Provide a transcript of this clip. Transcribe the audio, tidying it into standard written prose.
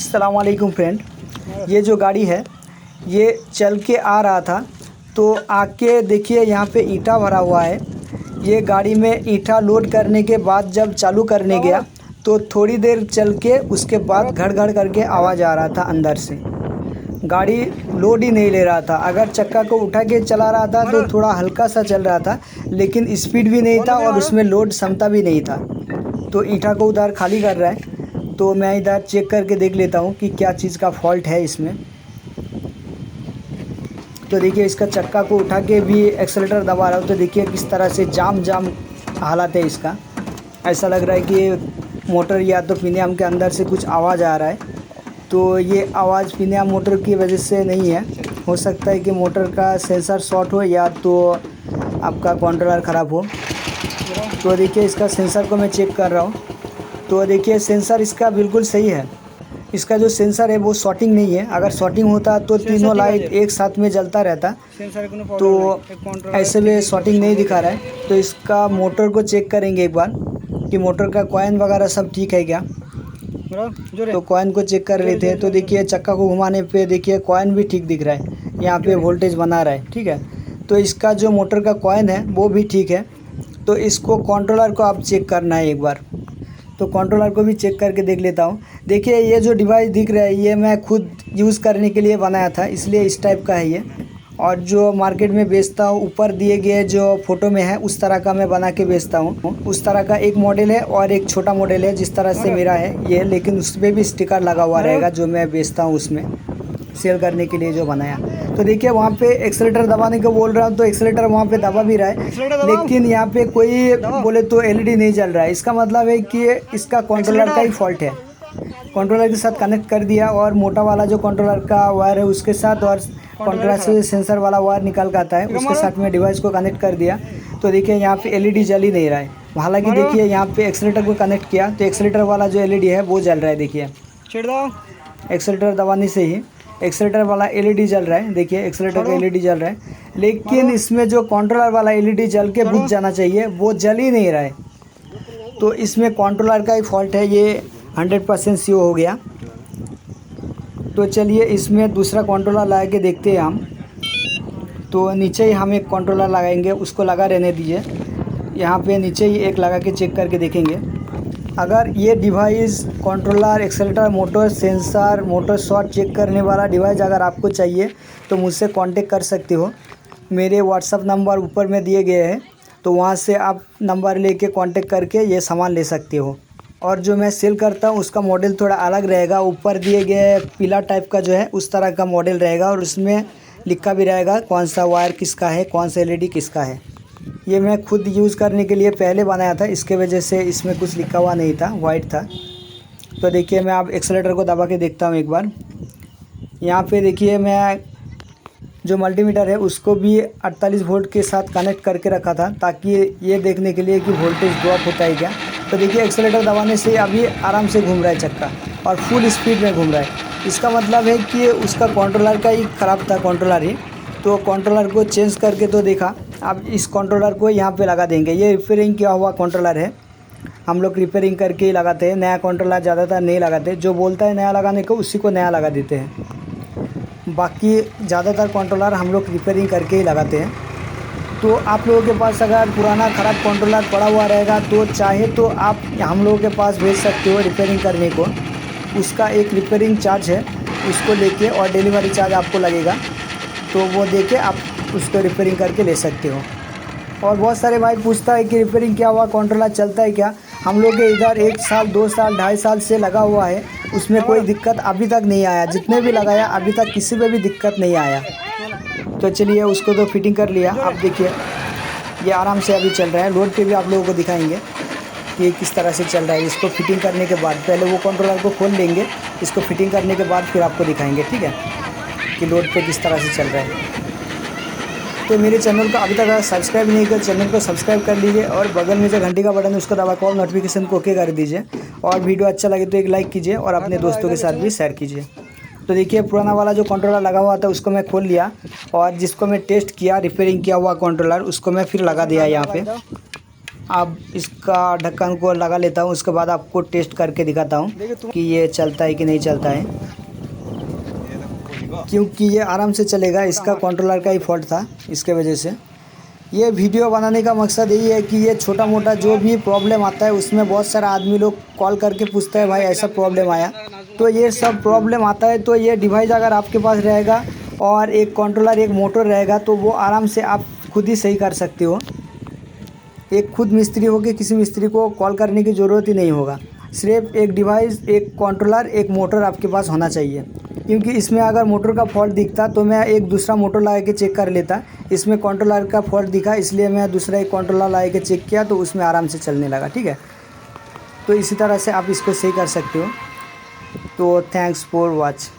अस्सलाम वालेकुम फ्रेंड। ये जो गाड़ी है ये चल के आ रहा था तो आके देखिए यहाँ पे ईंटा भरा हुआ है। ये गाड़ी में ईंटा लोड करने के बाद जब चालू करने गया तो थोड़ी देर चल के उसके बाद घड़ घड़ करके आवाज़ आ रहा था अंदर से। गाड़ी लोड ही नहीं ले रहा था। अगर चक्का को उठा के चला रहा था तो थोड़ा हल्का सा चल रहा था, लेकिन स्पीड भी नहीं था और उसमें लोड क्षमता भी नहीं था। तो ईंटा को उधर खाली कर रहा है, तो मैं इधर चेक करके देख लेता हूँ कि क्या चीज़ का फॉल्ट है इसमें। तो देखिए इसका चक्का को उठा के भी एक्सेलेटर दबा रहा हूँ तो देखिए किस तरह से जाम हालत है इसका। ऐसा लग रहा है कि मोटर या तो पिनियम के अंदर से कुछ आवाज़ आ रहा है। तो ये आवाज़ पिनियम मोटर की वजह से नहीं है, हो सकता है कि मोटर का सेंसर शॉर्ट हो या तो आपका कंट्रोलर ख़राब हो। तो देखिए इसका सेंसर को मैं चेक कर रहा हूँ, तो देखिए सेंसर इसका बिल्कुल सही है। इसका जो सेंसर है वो शॉर्टिंग नहीं है। अगर शॉर्टिंग होता तो तीनों लाइट एक साथ में जलता रहता, तो ऐसे में शॉर्टिंग नहीं दिखा रहा है। तो इसका मोटर को चेक करेंगे एक बार कि मोटर का कॉइन वगैरह सब ठीक है क्या। तो कॉइन को चेक कर लेते हैं। तो देखिए चक्का को घुमाने पे देखिए कॉइन भी ठीक दिख रहा है, यहाँ पे वोल्टेज बना रहा है, ठीक है। तो इसका जो मोटर का कॉइन है वो भी ठीक है। तो इसको कंट्रोलर को आप चेक करना है एक बार। तो कंट्रोलर को भी चेक करके देख लेता हूँ। देखिए ये जो डिवाइस दिख रहा है ये मैं खुद यूज़ करने के लिए बनाया था, इसलिए इस टाइप का है ये। और जो मार्केट में बेचता हूँ ऊपर दिए गए जो फ़ोटो में है उस तरह का मैं बना के बेचता हूँ। उस तरह का एक मॉडल है और एक छोटा मॉडल है जिस तरह से मेरा है ये, लेकिन उस पर भी स्टिकर लगा हुआ रहेगा जो मैं बेचता हूँ उसमें सेल करने के लिए जो बनाया। तो देखिए वहाँ पे एक्सेलेटर दबाने को बोल रहा हूँ तो एक्सेलेटर वहाँ पे दबा भी रहा है, लेकिन यहाँ पे कोई बोले तो एलईडी नहीं जल रहा है। इसका मतलब है कि इसका कंट्रोलर का ही फॉल्ट है। कंट्रोलर के साथ कनेक्ट कर दिया और मोटा वाला जो कंट्रोलर का वायर है उसके साथ और कंट्रोलर से सेंसर वाला वायर निकाल कर आता है उसके साथ में डिवाइस को कनेक्ट कर दिया। तो देखिए यहाँ पे एलईडी जल ही नहीं रहा है। हालांकि देखिए यहाँ पे एक्सेलेटर को कनेक्ट किया तो एक्सेलेटर वाला जो एलईडी है वो जल रहा है। देखिए एक्सेलेटर दबाने से ही एक्सेलेटर वाला एलईडी जल रहा है। देखिए एक्सेलेटर का एलईडी जल रहा है, लेकिन इसमें जो कंट्रोलर वाला एलईडी जल के बुझ जाना चाहिए वो जल ही नहीं रहा है। तो इसमें कंट्रोलर का ही फॉल्ट है, ये 100% श्योर हो गया। तो चलिए इसमें दूसरा कंट्रोलर लगा के देखते हैं हम। तो नीचे ही हम एक कंट्रोलर लगाएंगे, उसको लगा रहने दीजिए। यहाँ पे नीचे ही एक लगा के चेक करके देखेंगे। अगर ये device controller, accelerator, motor, sensor, motor short check करने वाला डिवाइस अगर आपको चाहिए तो मुझसे कांटेक्ट कर सकते हो। मेरे व्हाट्सअप नंबर ऊपर में दिए गए हैं, तो वहाँ से आप नंबर लेके कांटेक्ट करके ये सामान ले सकते हो। और जो मैं सेल करता हूँ उसका मॉडल थोड़ा अलग रहेगा। ऊपर दिए गए पीला टाइप का जो है उस तरह का मॉडल रहेगा और उसमें लिखा भी रहेगा कौन सा वायर किसका है, कौन सा एलईडी किसका है। ये मैं खुद यूज़ करने के लिए पहले बनाया था, इसके वजह से इसमें कुछ लिखा हुआ नहीं था, वाइट था। तो देखिए मैं अब एक्सेलेटर को दबा के देखता हूँ एक बार। यहाँ पे देखिए मैं जो मल्टीमीटर है उसको भी 48 वोल्ट के साथ कनेक्ट करके रखा था ताकि ये देखने के लिए कि वोल्टेज ड्रॉप होता है क्या। तो देखिए एक्सेलेटर दबाने से अभी आराम से घूम रहा है चक्का और फुल स्पीड में घूम रहा है। इसका मतलब है कि उसका कंट्रोलर का ही ख़राब था, कंट्रोलर ही। तो कंट्रोलर को चेंज करके तो देखा। अब इस कंट्रोलर को यहाँ पे लगा देंगे। ये रिपेयरिंग किया हुआ कंट्रोलर है, हम लोग रिपेयरिंग करके ही लगाते हैं। नया कंट्रोलर ज़्यादातर नहीं लगाते, जो बोलता है नया लगाने को उसी को नया लगा देते हैं। बाकी ज़्यादातर कंट्रोलर हम लोग रिपेयरिंग करके ही लगाते हैं। तो आप लोगों के पास अगर पुराना ख़राब कंट्रोलर पड़ा हुआ रहेगा तो चाहे तो आप हम लोगों के पास भेज सकते हो रिपेयरिंग करने को। उसका एक रिपेयरिंग चार्ज है, उसको लेके और डिलीवरी चार्ज आपको लगेगा, तो वो देके आप उसको रिपेयरिंग करके ले सकते हो। और बहुत सारे भाई पूछता है कि रिपेयरिंग क्या हुआ, कंट्रोलर चलता है क्या। हम लोग के इधर 1 साल 2 साल 2.5 साल से लगा हुआ है, उसमें कोई दिक्कत अभी तक नहीं आया। जितने भी लगाया अभी तक किसी में भी दिक्कत नहीं आया। तो चलिए उसको तो फिटिंग कर लिया। आप देखिए ये आराम से अभी चल रहा है। लोड पे भी आप लोगों को दिखाएंगे कि ये किस तरह से चल रहा है। इसको फिटिंग करने के बाद पहले वो कंट्रोलर को खोल लेंगे, इसको फिटिंग करने के बाद फिर आपको दिखाएंगे, ठीक है, कि लोड पे किस तरह से चल रहा है। तो मेरे चैनल को अभी तक अगर सब्सक्राइब नहीं किया चैनल को सब्सक्राइब कर लीजिए और बगल में जो घंटी का बटन है उसको दबा कर नोटिफिकेशन को ओके कर दीजिए। और वीडियो अच्छा लगे तो एक लाइक कीजिए और अपने दोस्तों के साथ भी शेयर कीजिए। तो देखिए पुराना वाला जो कंट्रोलर लगा हुआ था उसको मैं खोल लिया और जिसको मैं टेस्ट किया रिपेयरिंग किया हुआ कंट्रोलर उसको मैं फिर लगा दिया यहाँ पे। अब इसका ढक्कन को लगा लेता हूँ, उसके बाद आपको टेस्ट करके दिखाता हूँ कि ये चलता है कि नहीं चलता है, क्योंकि ये आराम से चलेगा। इसका कंट्रोलर का ही फॉल्ट था, इसके वजह से। ये वीडियो बनाने का मकसद यही है कि ये छोटा मोटा जो भी प्रॉब्लम आता है उसमें बहुत सारा आदमी लोग कॉल करके पूछते हैं भाई ऐसा प्रॉब्लम आया, तो ये सब प्रॉब्लम आता है तो ये डिवाइस अगर आपके पास रहेगा और एक कंट्रोलर एक मोटर रहेगा तो वो आराम से आप खुद ही सही कर सकते हो। एक खुद मिस्त्री हो के किसी मिस्त्री को कॉल करने की ज़रूरत ही नहीं होगा। सिर्फ एक डिवाइस, एक कंट्रोलर, एक मोटर आपके पास होना चाहिए, क्योंकि इसमें अगर मोटर का फॉल्ट दिखता तो मैं एक दूसरा मोटर लगा के चेक कर लेता। इसमें कंट्रोलर का फॉल्ट दिखा इसलिए मैं दूसरा एक कंट्रोलर लगा के चेक किया तो उसमें आराम से चलने लगा। ठीक है, तो इसी तरह से आप इसको सही कर सकते हो। तो थैंक्स फॉर वॉच।